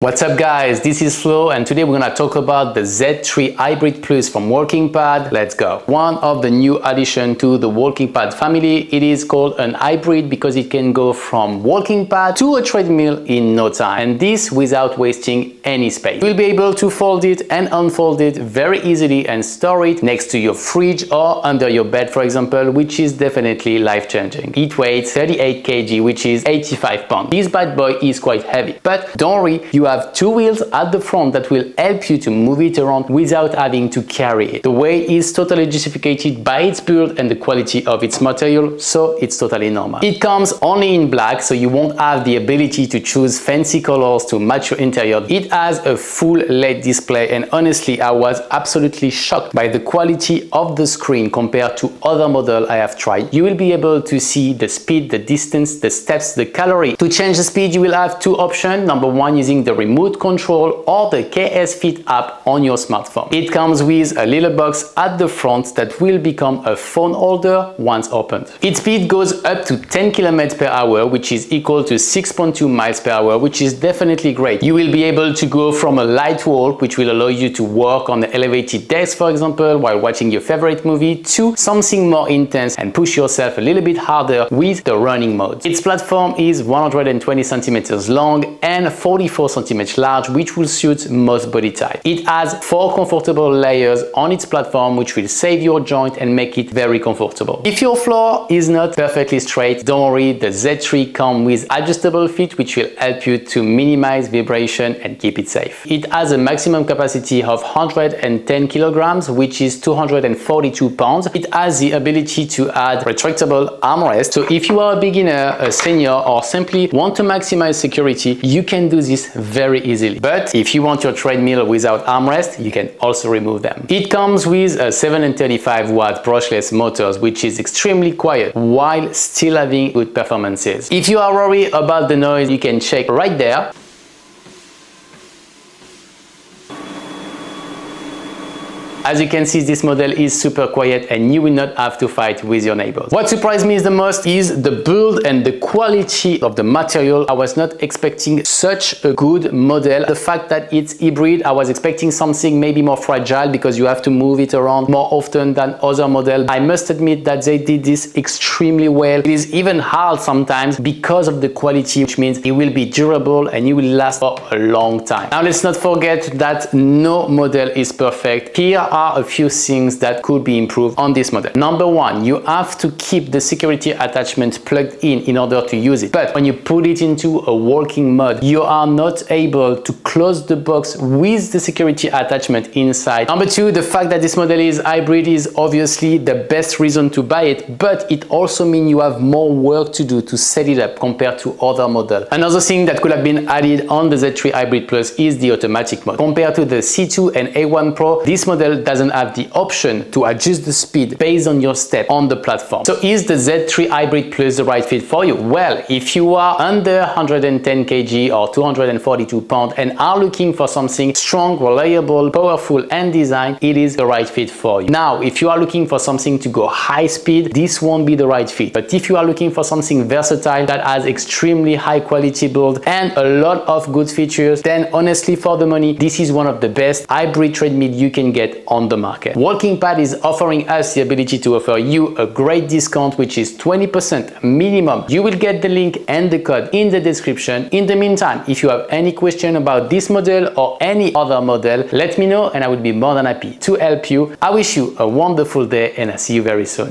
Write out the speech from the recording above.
What's up guys, this is Flo and today we're gonna talk about the Z3 Hybrid Plus from WalkingPad. Let's go. One of the new addition to the WalkingPad family. It is called an hybrid because it can go from walking pad to a treadmill in no time, and this without wasting any space. You'll be able to fold it and unfold it very easily and store it next to your fridge or under your bed, for example, which is definitely life-changing. It weighs 38 kg, which is 85 pounds. This bad boy is quite heavy, but don't worry, you have two wheels at the front that will help you to move it around without having to carry it. The weight is totally justified by its build and the quality of its material, so it's totally normal. It comes only in black, so you won't have the ability to choose fancy colors to match your interior. It has a full LED display, and honestly I was absolutely shocked by the quality of the screen compared to other models I have tried. You will be able to see the speed, the distance, the steps, the calorie. To change the speed you will have two options. Number one, using the remote control or the KS Fit app on your smartphone. It comes with a little box at the front that will become a phone holder once opened. Its speed goes up to 10 km per hour, which is equal to 6.2 miles per hour, which is definitely great. You will be able to go from a light walk, which will allow you to work on the elevated desk, for example, while watching your favorite movie, to something more intense and push yourself a little bit harder with the running mode. Its platform is 120 centimeters long and 44 centimeters large, which will suit most body types. It has 4 comfortable layers on its platform, which will save your joint and make it very comfortable. If your floor is not perfectly straight, don't worry, the Z3 comes with adjustable feet, which will help you to minimize vibration and keep it safe. It has a maximum capacity of 110 kilograms, which is 242 pounds. It has the ability to add retractable armrest, so if you are a beginner, a senior, or simply want to maximize security, you can do this very easily. But if you want your treadmill without armrest, you can also remove them. It comes with a 735 watt brushless motors, which is extremely quiet while still having good performances. If you are worried about the noise, you can check right there. As you can see, this model is super quiet and you will not have to fight with your neighbors. What surprised me the most is the build and the quality of the material. I was not expecting such a good model. The fact that it's hybrid, I was expecting something maybe more fragile because you have to move it around more often than other models. I must admit that they did this extremely well. It is even hard sometimes because of the quality, which means it will be durable and it will last for a long time. Now let's not forget that no model is perfect. Here are a few things that could be improved on this model. Number one, you have to keep the security attachment plugged in order to use it. But when you put it into a walking mode, you are not able to close the box with the security attachment inside. Number two, the fact that this model is hybrid is obviously the best reason to buy it, but it also means you have more work to do to set it up compared to other models. Another thing that could have been added on the Z3 Hybrid Plus is the automatic mode. Compared to the C2 and A1 Pro, this model doesn't have the option to adjust the speed based on your step on the platform. So is the Z3 Hybrid Plus the right fit for you? Well, if you are under 110 kg or 242 pounds and are looking for something strong, reliable, powerful and designed, it is the right fit for you. Now, if you are looking for something to go high speed, this won't be the right fit. But if you are looking for something versatile that has extremely high quality build and a lot of good features, then honestly for the money, this is one of the best hybrid treadmill you can get on the market. WalkingPad is offering us the ability to offer you a great discount, which is 20% minimum. You will get the link and the code in the description. In the meantime, if you have any question about this model or any other model, let me know and I will be more than happy to help you. I wish you a wonderful day and I see you very soon.